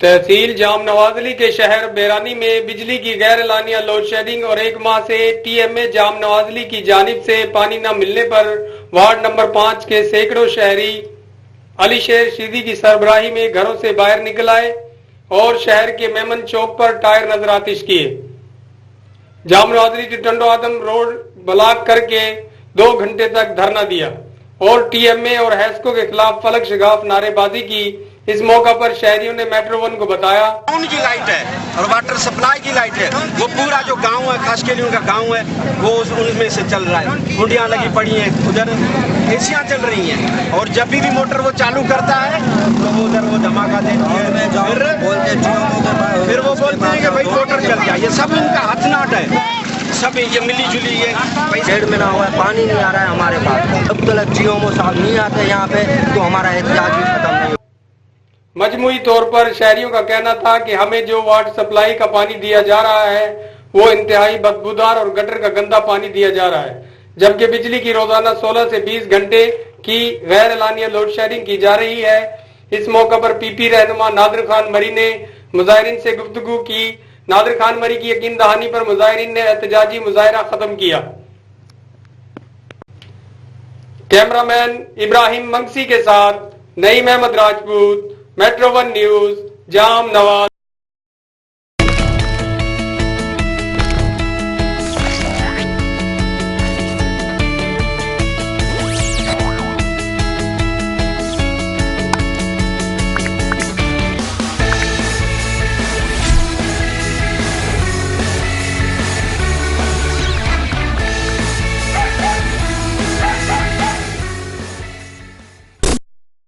तहसील जाम नवाजली के शहर बैरानी में बिजली की गैर एलानिया लोड शेडिंग और 1 माह से टीएमए जाम नवाजली की जानिब से पानी न मिलने पर वार्ड नंबर 5 के सैकड़ों शहरी अलीशेर शीदी की सरबराही में घरों से बाहर निकल आए और शहर के मेमन चौक पर टायर नजर आतिश किए। जाम नवाजली की टंडो आदम रोड ब्लॉक करके 2 घंटे तक धरना दिया और टीएमए और हैस्को के खिलाफ फलक शिगाफ नारेबाजी की। इस मौका पर शहरियों ने मेट्रो वन को बताया उनकी लाइट है और वाटर सप्लाई की लाइट है, वो पूरा जो गांव है, खास के लिए उनका गांव है, वो उनमें से चल रहा है। कुंडियां लगी पड़ी हैं, उधर एसियां चल रही हैं और जब भी मोटर वो चालू करता है तो वो उधर वो धमाका देती है, फिर वो बोलते हैं कि भाई मोटर चल गया। ये सब उनका हथनाट है, सब ये मिली जुली है। डेढ़ महीना हुआ है, पानी नहीं आ रहा है हमारे पास। अब तक जियो साहब नहीं आते यहाँ पे तो हमारा एहतियाज भी खत्म नहीं। मजमूई तौर पर शहरियों का कहना था कि हमें जो वाटर सप्लाई का पानी दिया जा रहा है वो इंतहाई बदबूदार और गटर का गंदा पानी दिया जा रहा है, जबकि बिजली की रोजाना 16 से 20 घंटे की गैर एलानिया लोड शेडिंग की जा रही है। इस मौका पर पीपी रहनुमा नादिर खान मरी ने मुजाहिरीन से गुफ्तगू की। नादिर खान मरी की यकीन दहानी पर मुजाहिरीन ने एहतजाजी मुजाहिरा खत्म किया। कैमरामैन इब्राहिम मंगसी के साथ Naeem Ahmed Rajput, Metro One News, Jam Nawaz.